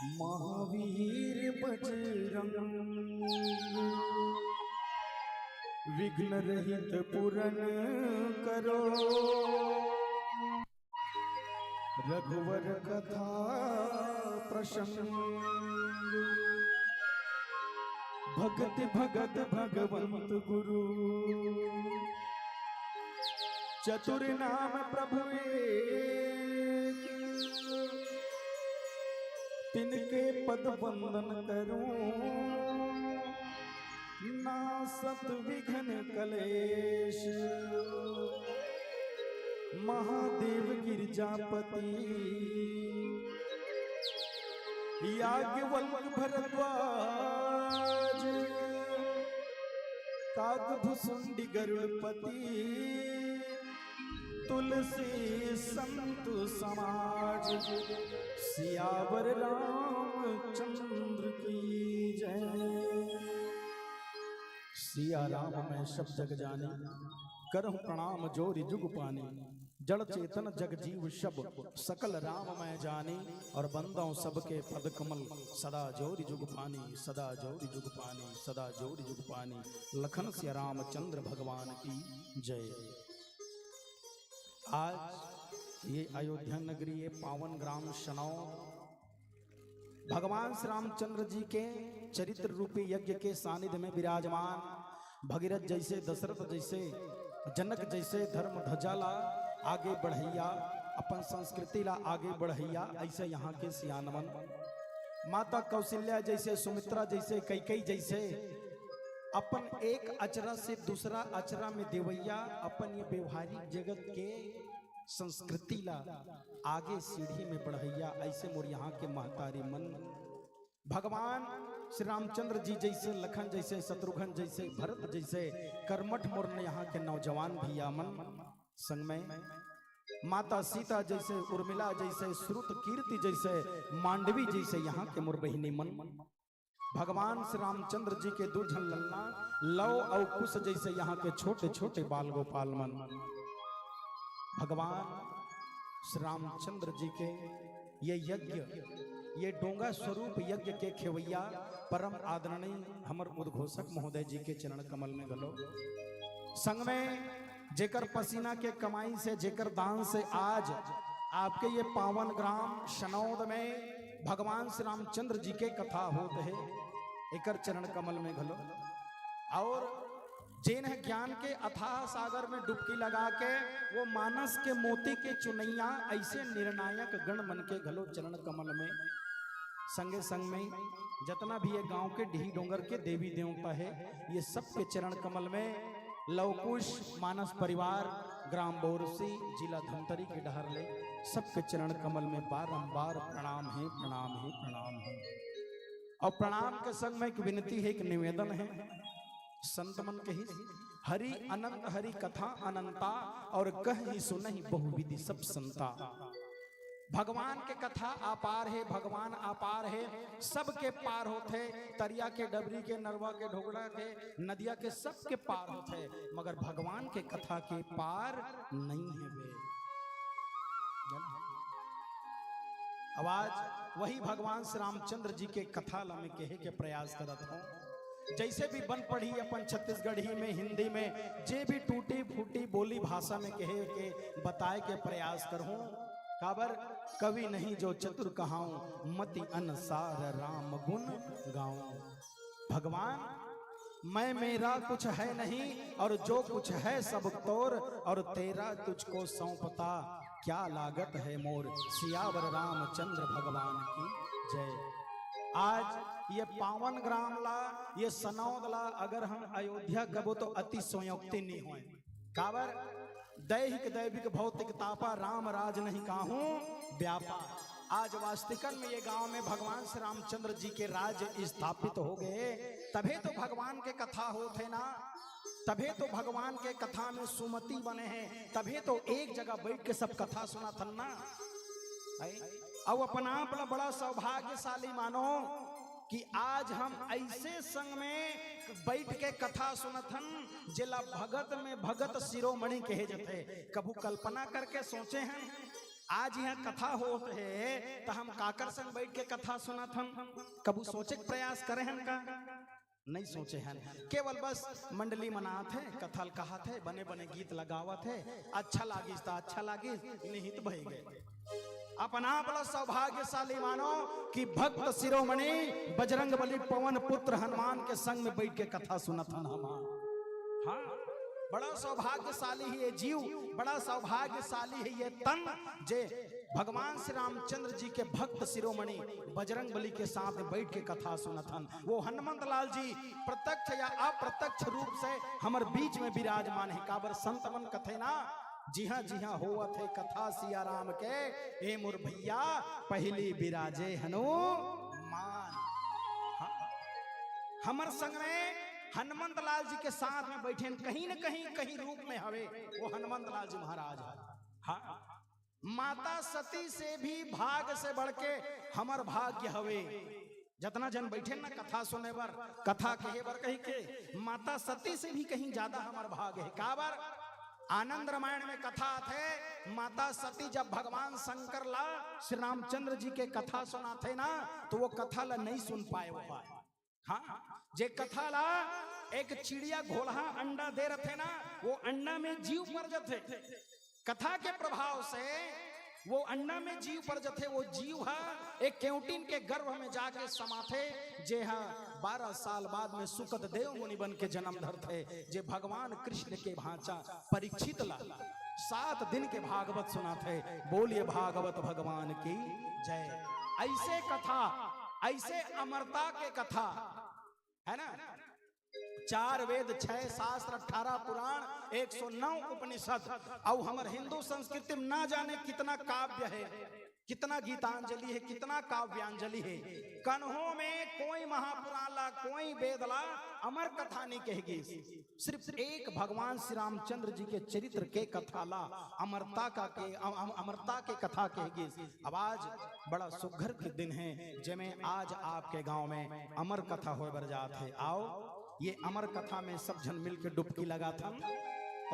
महावीर बजरंग विघ्न रहित पूरन करो, रघुवर कथा प्रसंग। भगत भगत भगवंत गुरु, चतुर नाम प्रभु एक, तिनके पद वंदन करूं, नासत विघ्न कलेश। महादेव गिरजापति, याज्ञवल्क्य भरद्वाज, काकभुसुंडी गरुड़पति, तुलसी संत समाज। सियावर रामचंद्र की जय। सिया राम मैं सब जग जानी, करहु प्रणाम जोरि जुग पानी। जड़ चेतन जग जीव शब, सकल राम मैं जानी। और बंदाओं सबके पद कमल, सदा जोरि जुग पानी, सदा जोरि जुग पानी, सदा जोरि जुग पानी। लखन सिया रामचंद्र भगवान की जय। आज ये अयोध्या नगरी, ये पावन ग्राम शनौद, भगवान श्री रामचंद्र जी के चरित्र रूपी यज्ञ के सानिध्य में विराजमान। भगीरथ जैसे, दशरथ जैसे, जनक जैसे धर्म ध्वजाला आगे बढ़ैया, अपन संस्कृति ला आगे बढ़ैया, ऐसे यहाँ के सियानवन। माता कौशल्या जैसे, सुमित्रा जैसे, कैकेयी जैसे, अपन एक अचरा से दूसरा अचरा में देवैया, अपन ये व्यवहारिक जगत के संस्कृति ला आगे सीढ़ी में बढ़ैया, ऐसे मोर यहाँ के महतारी मन। भगवान श्री रामचंद्र जी जैसे, लखन जैसे, शत्रुघ्न जैसे, भरत जैसे कर्मठ मोर ने यहाँ के नौजवान भैया मन। संग में माता सीता जैसे, उर्मिला जैसे, श्रुत कीर्ति जैसे, मांडवी जैसे यहाँ के मोर बहिनी मन। भगवान श्री रामचंद्र जी के दुर्जन ललना लव और कुश जैसे यहाँ के छोटे छोटे बाल गोपाल मन। भगवान श्री रामचंद्र जी के ये यज्ञ, ये डोंगा स्वरूप यज्ञ के खेवैया परम आदरणीय हमर उद्घोषक महोदय जी के चरण कमल में गलो। संग में जेकर पसीना के कमाई से, जेकर दान से आज आपके ये पावन ग्राम शनौद में भगवान श्री रामचंद्र जी के कथा होते है, एकर चरण कमल में घलो। और जिन्हें ज्ञान के अथाह सागर में डुबकी लगा के वो मानस के मोती के चुनैया, ऐसे निर्णायक गण मन के घलो चरण कमल में। संगे संग में जितना भी ये गांव के ढी डोंगर के देवी देवता है, ये सब के चरण कमल में। लवकुश मानस परिवार, ग्राम बोरसी, जिला धमतरी के डहरले, सबके चरण कमल में बारंबार प्रणाम है, प्रणाम है, प्रणाम है। और प्रणाम के संग में एक विनती है, एक निवेदन है। संत मन कही हरि अनंत हरि कथा अनंता, और कहीं सुनहि बहुविधि सब संता। भगवान के कथा अपार है, भगवान अपार है, सबके पार होते। तरिया के, डबरी के, नरवा के, ढोगड़ा के, नदिया के, सबके पार होते, मगर भगवान के कथा के पार नहीं है वे। आवाज वही भगवान श्री रामचंद्र जी के कथा ला में कहे के प्रयास करत हूं। जैसे भी बन पढ़ी अपन छत्तीसगढ़ी में, हिंदी में, जे भी टूटी फूटी बोली भाषा में कहे के बताए के प्रयास करूं। काबर कवि नहीं जो चतुर कहाऊं, मति अनुसार राम गुण गाऊं। भगवान मैं मेरा कुछ है नहीं, और जो कुछ है सब तोर, और तेरा तुझको सौंपता क्या लागत है मोर। सियावर रामचंद्र भगवान की जय। आज ये पावन ग्राम ला, ये सनौद ला अगर हम अयोध्या कबो तो अति संयोक्ति नहीं हुए। काबर दैहिक दैविक भौतिक तापा, राम राज नहीं काहूं व्यापा। आज वास्तविकन में ये गांव में भगवान श्री रामचंद्र जी के राज्य स्थापित हो गए, तभी तो भगवान के कथा होते ना, तभी तो भगवान के कथा में सुमति बने हैं, तभी तो एक जगह बैठ के सब कथा सुना था ना। अब अपना अपना बड़ा सौभाग्यशाली मानो कि आज हम ऐसे संग में बैठ के कथा सुनथन जिला भगत में भगत शिरोमणि कहे जाते। कभू कल्पना करके सोचे हैं आज यहाँ कथा होत है तो हम काकर संग बैठ के कथा सुनत हम, कबू सोचे के प्रयास करे हैं का नहीं सोचे हैं, केवल बस मंडली मनात है, कथल कहत है, बने बने गीत लगावत है, अच्छा लागिस तो अच्छा लागिस, निहित भई गए। अपना बड़ा सौभाग्यशाली मानो कि भक्त शिरोमणि बजरंग बली पवन पुत्र हनुमान के संग में बैठ के कथा सुनत हन हम। हाँ, बड़ा सौभाग्यशाली है ये जीव, बड़ा सौभाग्यशाली है ये तन, जे भगवान श्री रामचंद्र जी के भक्त शिरोमणि बजरंग बली के साथ बैठ के कथा सुनत हन। वो हनुमंत लाल जी प्रत्यक्ष या अप्रत्यक्ष रूप से हमारे बीच में विराजमान है। काबर संतमन कथे ना, जी हाँ होवत है कथा सिया राम के, ए मुर भैया पहली विराजे हनुमान। हमर संग में हनुमंत लाल जी के साथ में बैठे, कहीं न कहीं रूप में हवे वो हनुमंत लाल जी महाराज। हाँ, माता सती से भी भाग से बढ़ के हमर भाग्य हवे। जितना जन बैठे ना कथा सुने बर, कथा कहे बर, कही के माता सती से भी कहीं ज्यादा हमर भाग्य है। काबर आनंद रामायण में कथा थे, माता सती जब भगवान शंकर ला श्री रामचंद्र जी के कथा सुनाते ना, तो वो कथा ला नहीं सुन पाए वो पाए। हाँ, जे कथा ला एक चिड़िया घोलहा अंडा दे रहे थे ना, वो अंडा में जीव मर जाते, कथा के प्रभाव से वो अंडा में जीव पर जथे, वो जीव है एक केवटिन के गर्भ में जाके समाथे, जे हा 12 साल बाद में सुकत देव मुनि बन के जन्म धरते, जे भगवान कृष्ण के भांचा परीक्षित ला 7 दिन के भागवत सुनाथे। बोलिए भागवत भगवान की जय। ऐसे कथा, ऐसे अमरता के कथा है ना, 4 वेद 6 शास्त्र 18 पुराण 109 उपनिषद, और हमारे हिंदू संस्कृति में ना जाने कितना काव्य है, कितना गीतांजलि है, कितना काव्यांजलि है। कन्हों में कोई महापुराण ला, कोई वेद ला अमर कथा नहीं कहेगी, सिर्फ एक भगवान श्री रामचंद्र जी के चरित्र के कथा ला अमरता के कथा कहेगी। अब आज बड़ा सुघर के दिन है, जिसमें आज आपके गांव में अमर कथा हो बर जात है। आओ ये अमर कथा में सब जन मिल के डुबकी लगा था।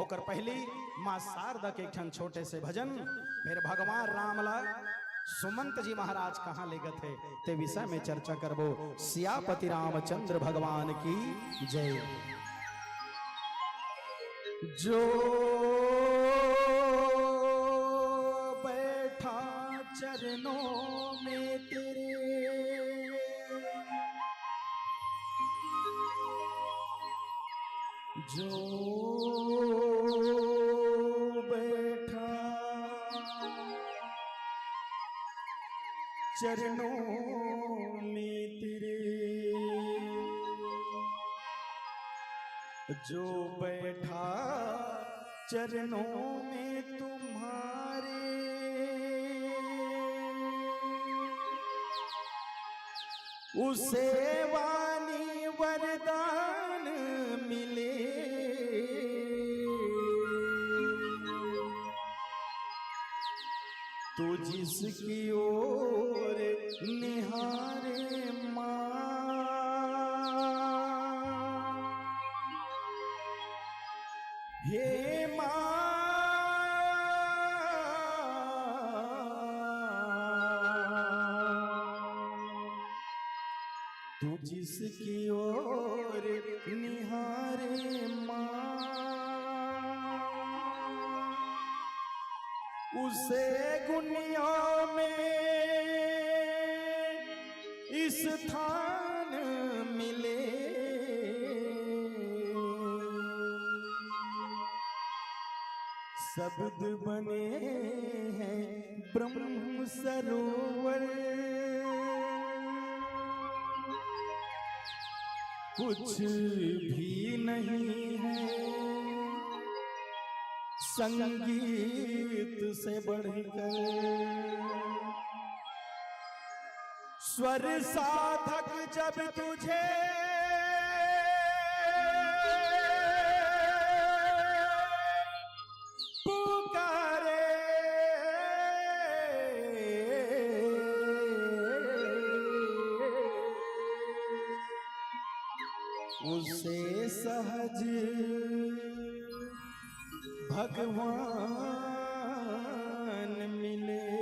ओकर पहली माँ शारदा के एक छोटे से भजन, फिर भगवान रामला सुमंत जी महाराज कहाँ ले गए थे ते विषय में चर्चा करबो। सियापति रामचंद्र भगवान की जय। जो बैठा चरणों में तेरे, जो बैठा चरणों में तेरे, जो बैठा चरणों में तुम्हारे, उसे वाणी वरदान मिले। तो जिसकी ओर निहारे माँ, हे माँ, तू जिसकी ओर निहारे माँ, उसे गुनिया में स्थान मिले। शब्द बने हैं ब्रह्म सरोवर, कुछ भी नहीं है संगीत से बढ़कर। स्वर साधक जब तुझे पुकारे, उसे सहज भगवान मिले।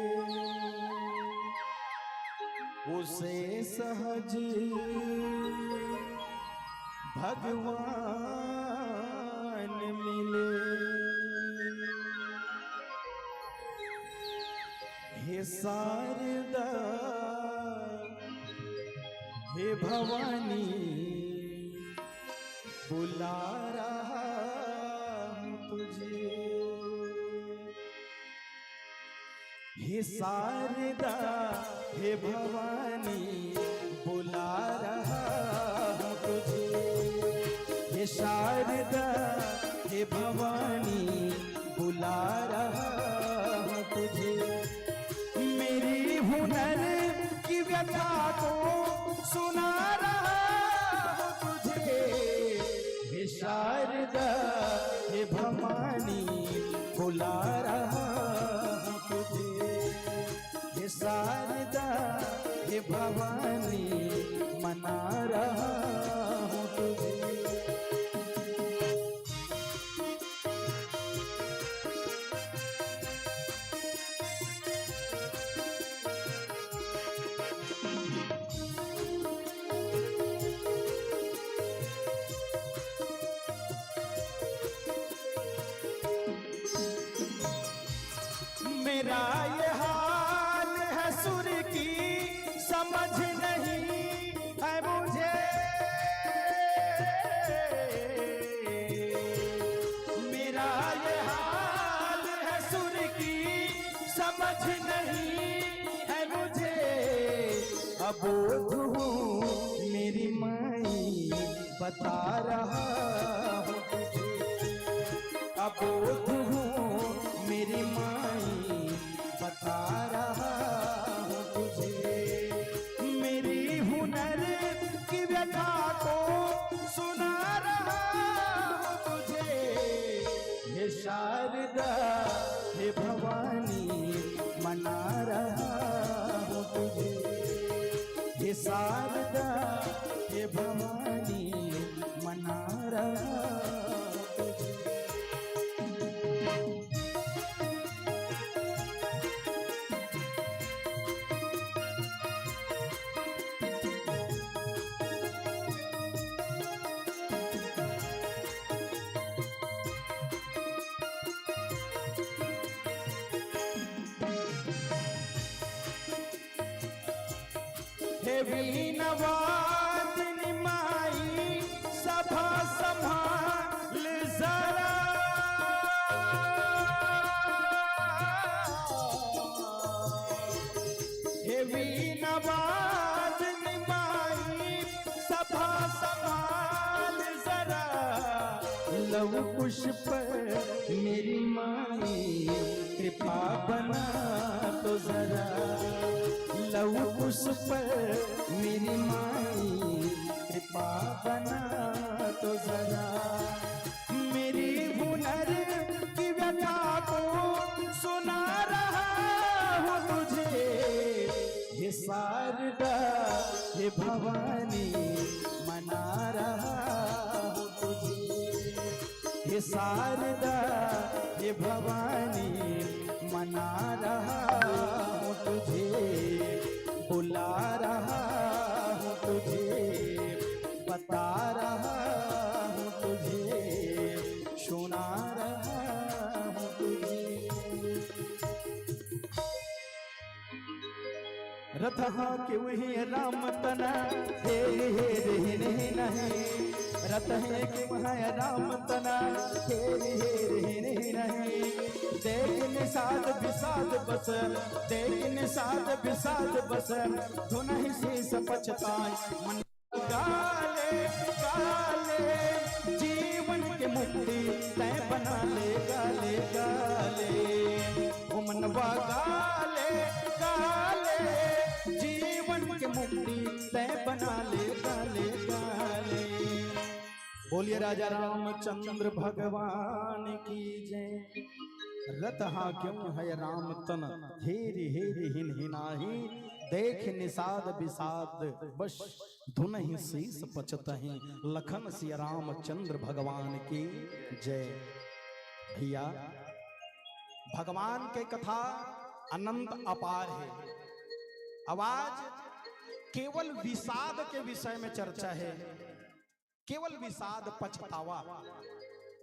उसे सहज भगवान मिले। हे शारदा हे भवानी बुला रहा हूँ तुझे। हे शारदा हे भवानी बुला रहा हूँ तुझे। हे शारदा हे भवानी बुला रहा हूँ तुझे। मेरी हुनर की व्यथा को सुना रहा हूँ तुझे। हे शारदा हे भवानी बुला रहा हूँ तुझे। हे शारदा हे भवानी मना रहा हूँ तुझे। मेरा ये हाल है सुर की समझ नहीं है मुझे। मेरा ये हाल है सुर की समझ नहीं है मुझे। अबोध हूँ मेरी माई बता रहा हूँ तुझे। अबोध हूँ मेरी माई बता रहा हूँ तुझे। मेरी हुनर की व्यथा को सुना रहा हूँ तुझे। हे शारदा हे भवानी मना रहा हूँ तुझे। हे शारदा हे भवानी मना रहा हूँ तुझे। हे वीणवादिनी माई सभा संभाल जरा। हे वीणवादिनी माई सभा संभाल जरा। लव पुष्प मेरी माई कृपा बना तो जरा। लव पुष्प मेरी माई कृपा बना तो जरा। मेरी हुनर की व्यथा को सुना रहा हूँ तुझे। हे शारदा हे भवानी मना रहा हूँ तुझे। हे शारदा हे भवानी मना रहा हूँ तुझे। बुला रहा हूँ तुझे बता रहा हूँ तुझे सुना रहा हूँ तुझे। रथ के वही राम तना हे नहीं नहीं। रथ है कि वह राम तना हे नहीं। देख निषाद विषाद बस देख निषाद विषाद बस धुन ही शेष पछताए। मन गाले गाले जीवन के मुक्ति तय बना ले गाले गाले। ओ मनवा गाले गाले जीवन के मुक्ति तय बना ले गाले गाले। बोलिए राजा रामचंद्र भगवान की जय। रथ क्यों है राम तन हेरि हेरि हिन हिनाही। देख निषाद विषाद बस धुन ही शीस पचतहि। लखन सिया रामचंद्र भगवान की जय। भैया भगवान के कथा अनंत अपार है। आवाज केवल विषाद के विषय में चर्चा है, केवल विषाद पछतावा।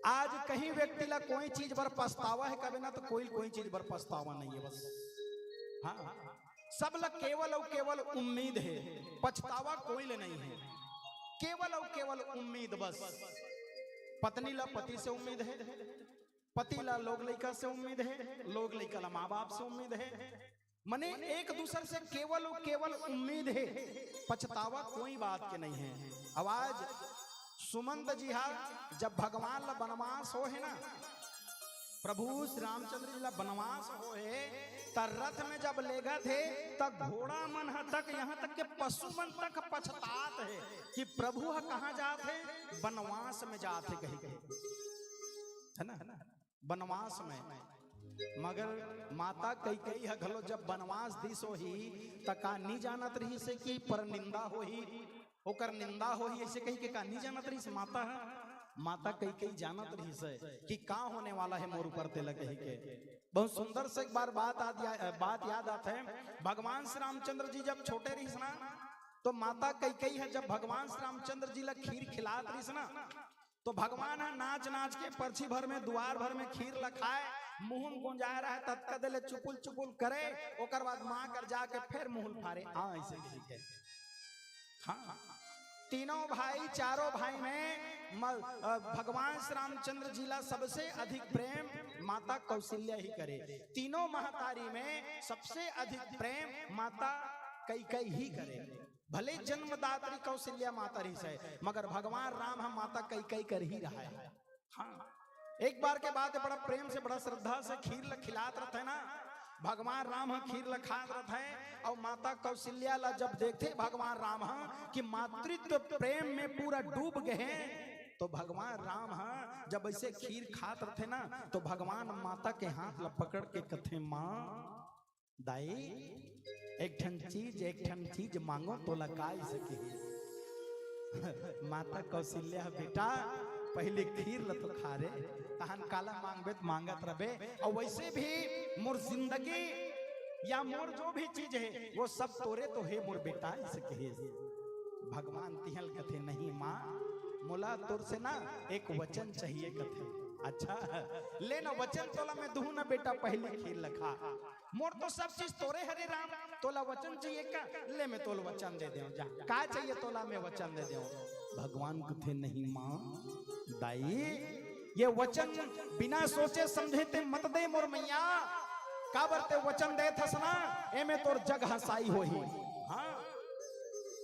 आज कहीं व्यक्ति ला कोई चीज पर पछतावा है कभी ना, तो कोई चीज पर पछतावा नहीं है बस। हाँ, सब ला केवल और केवल उम्मीद है, पछतावा कोई ले नहीं है, केवल और केवल उम्मीद बस। पत्नी ला पति से उम्मीद है, पति ला लोग लड़का से उम्मीद है, लोग लड़का ला माँ बाप से उम्मीद है, मने एक दूसरे से केवल और केवल उम्मीद है, पछतावा कोई बात के नहीं है। आवाज सुमंत जी हा, जब भगवान ला बनवास हो है ना, प्रभु श्री रामचंद्र जी ला बनवास हो है, तर रथ में जब लेगा थे तब घोड़ा मन तक यहाँ तक के पशु मन तक पछतात है कि प्रभु कहाँ जाते, बनवास में जाते कहीं कहीं, है ना, बनवास में। मगर माता कई घलो जब बनवास दिस हो ही तका नहीं जानत रही से कि पर निंदा हो ही, ओकर निंदा हो ही, ऐसे कही के का नहीं जानत रही से माता है, माता कई जानत रही से कि का होने वाला है मोर ऊपर तिलक कही के। बहुत सुंदर से एक बार बात याद आता है, भगवान श्री रामचंद्र जी जब छोटे रही ना, तो माता कई है जब भगवान श्री रामचंद्र जी ला खीर खिलात रही ना, तो भगवान नाच नाच के पर्ची भर में द्वार भर में खीर लखाए, मुंह गुंजा रहा है, तत्का दिले चुपुल चुपुल करे, ओकर बाद मां कर जाके फिर मुंह फाड़े। ऐसे ठीक है। हाँ, तीनों भाई चारों भाई में भगवान श्री रामचंद्र जी ला सबसे अधिक प्रेम माता कौशल्या ही करे। तीनों महतारी में सबसे अधिक प्रेम माता कई ही करे। भले जन्मदात्री कौशल्या माता रही से, मगर भगवान राम हम माता कई कर ही रहा है। हाँ, एक बार के बाद बड़ा प्रेम से बड़ा श्रद्धा से खीर खिलात रहते ना, भगवान राम खीर लखात रहते, और माता कौशल्या ला जब देखते भगवान राम कि मातृत्व प्रेम में पूरा डूब गए, तो भगवान राम जब ऐसे खीर खात रहते ना, तो भगवान माता के हाथ ला पकड़ के कथे, माँ दाई एक ठन चीज मांगो तो लगा सके। माता कौशल्या बेटा पहले खीर ल तो खा रे, तहन काला मांगबे तो मांगत रहे, और वैसे भी मोर जिंदगी या मोर जो भी चीज है वो सब तोरे तो है मोर बेटा, इसे कहे। भगवान तिहल कथे, नहीं माँ मोला तोर से ना एक वचन चाहिए कथे। अच्छा ले ना वचन तोला मैं दूं ना बेटा, पहले खीर लखा, मोर तो सब चीज तोरे हरे राम, तोला वचन चाहिए का, ले मैं तोल वचन दे दूं, जा का चाहिए तोला मैं वचन दे दूं। भगवान कथे, नहीं माँ दाई ये वचन बिना सोचे समझे ते मत दे मोर मैया, का बरते वचन दे थसना एमे तोर जग हसाई होही। हाँ,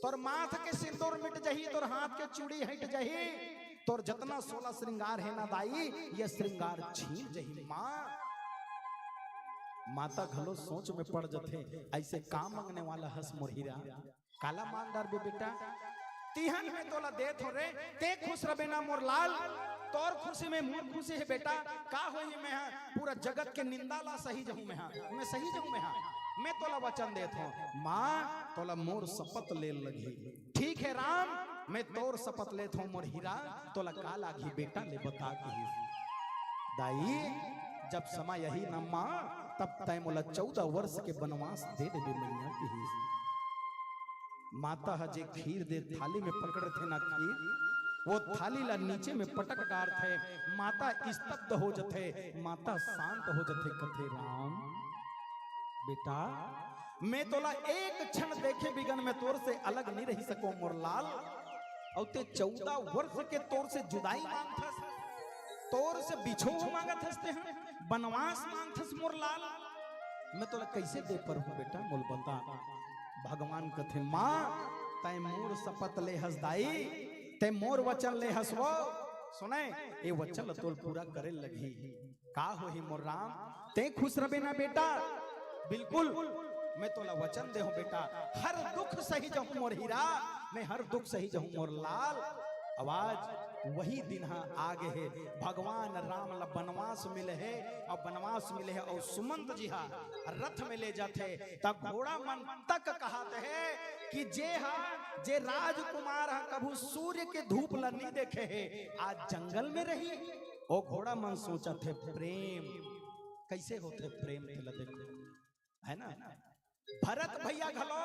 तोर माथ के सिंदूर मिट जही, तोर हाथ के चूड़ी हट जही, तोर जतना 16 श्रृंगार है ना दाई, ये श्रृंगार छीन जही। माँ माता घलो सोच में पड़ जथे, ऐसे काम मांगने वाला हंस मोहिरा, काला मांगदार बे बेटा, तिहन में तोला देत हो रे, ते खुश रबे ना मोर लाल, तोर खुशी में मोर खुशी है बेटा, का होई मैं पूरा जगत के निंदा ला सही जहूं मैं सही जहूं मैं तोला वचन देत हूं। माँ तोला मोर शपथ ले लगी, ठीक है राम मैं तोर शपथ लेत हूं मोर हीरा, तोला का लागी बेटा ले बता के। दाई जब समय यही न माँ, तब तय मोला 14 वर्ष के वनवास दे दे मैया की। माता हजे खीर दे थाली में पकड़ थे ना खीर, वो थाली ला नीचे में पटक डार थे, माता स्तब्ध हो जथे, माता शांत हो जथे, कथे राम बेटा मैं तोला एक क्षण देखे बिगन में तोर से अलग नहीं रही सको मोर लाल, और ते 14 वर्ष के तोर से जुदाई मांगथस, तोर से बिछोह मांगत हसते हैं, बनवास मांगथस मोर लाल, मैं तोला कैसे दे पर हूं बेटा मोल बता। भगवान कथे माँ तय मोर शपथ ले हस दाई, ते मोर वचन ले हसवो, सुने ये वचन तोल पूरा करे लगी, का होही मोर राम ते खुश रबे ना बेटा, बिल्कुल मैं तोला वचन दे हूं बेटा, हर दुख सही जाऊं मोर हीरा, मैं हर दुख सही जाऊं मोर लाल। आवाज वही दिन आगे है, भगवान राम ला बनवास मिले है, और बनवास मिले है और सुमंत जी रथ में ले जाते, तब घोड़ा मन तक कहते हैं कि जे राजकुमार कभू सूर्य के धूप ला नहीं देखे है, आज जंगल में रही। ओ घोड़ा मन सोचा थे प्रेम कैसे होते, प्रेम देखो है ना, भरत भैया घलो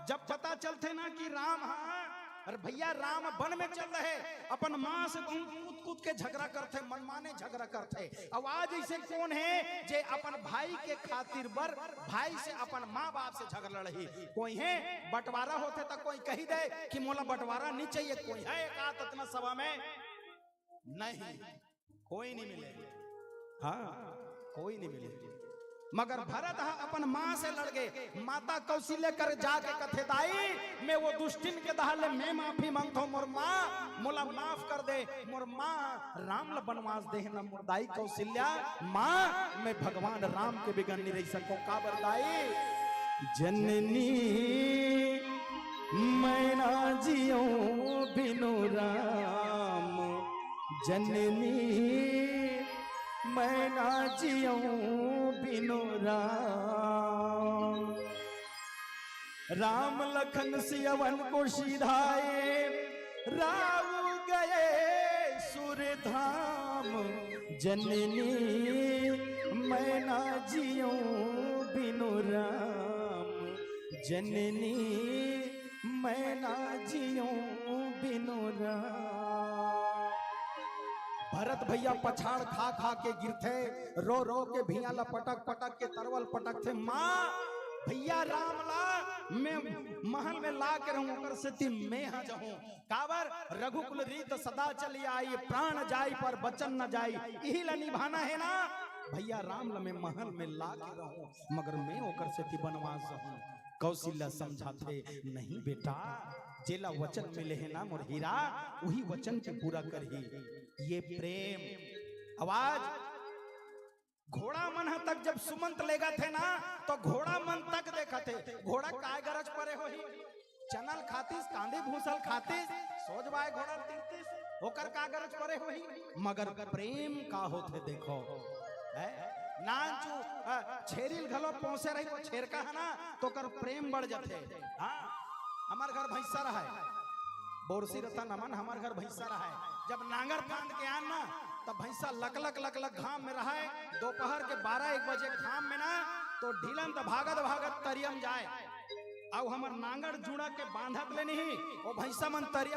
जब पता चलते ना कि राम हाँ अरे भैया राम वन में चल रहे अपन माँ से कूद कूद के झगड़ा करते, मनमाने झगड़ा करते। अब आज ऐसे कौन है जे अपन भाई के खातिर बर भाई से अपन माँ बाप से झगड़ रही? कोई है बंटवारा होते तो कोई कही दे कि मोला बंटवारा नहीं चाहिए, कोई है एक आत इतना सभा में? नहीं, कोई नहीं मिले। हाँ, कोई नहीं मिले। मगर भरत अपन माँ से लड़ गए। माता कौशल्या कर जाके कथे दाई मैं वो दुष्टिन के दहाले मैं माफी मांगता हूँ, मोर माँ मोला माफ कर दे, मोर माँ राम ल बनवास दे ना। मोर दाई कौशल्या माँ मैं भगवान राम के बिगड़ नहीं रही सको। का बरदाई जननी मैं ना जियो बिनु राम, जननी मैं ना जियो बिनु राम। राम लखन सियवन को सीधाए राव गए सुरधाम, जननी मैं ना जियो बिनु राम, जननी मैं ना जियो बिनु राम। भरत भैया पछाड़ खा खा के गिरथे, रो रो के भिया ला पटक पटक के तरवल पटक थे। माँ भैया राम ला मैं महल में ला के रहूं कर से मैं हाँ जाऊं। काबर रघुकुल रीत सदा चली आई, प्राण जाई पर बचन न जाई, यही ला निभाना है ना। भैया राम ला मैं महल में ला के रहूं मगर मैं ओकर से बनवास जाऊं। कौशल्या समझाते नहीं बेटा, जेला वचन मिले है ना मोर हीरा वही वचन के पूरा करही। ये प्रेम आवाज घोड़ा मन तक जब सुमंत लेगा थे ना तो घोड़ा मन तक देखा थे। घोड़ा काय गरज परे हो ही चनल खातीस कांदी भूसल खातीस सोचवाए घोड़ा तीर्थिस होकर का गरज परे हो ही। मगर प्रेम का होते देखो है नाचू छेरिल घलो पहुंचे रही तो छेर का है ना तो कर प्रेम बढ़ जाते। हाँ हमार घर भैंसा रहा है बोरसी रता नमन, हमार घर भैंसा रहा है। जब नांगर फांद के आन ना तब भैंसा लक लक लक लक घाम में रहा है। दोपहर के 12-1 बजे घाम में ना तो ढीलन तो भागत भागत तरियम जाए। अब हमार नांगर जुड़ा के बांधत ले नहीं वो भैंसा मन तरिया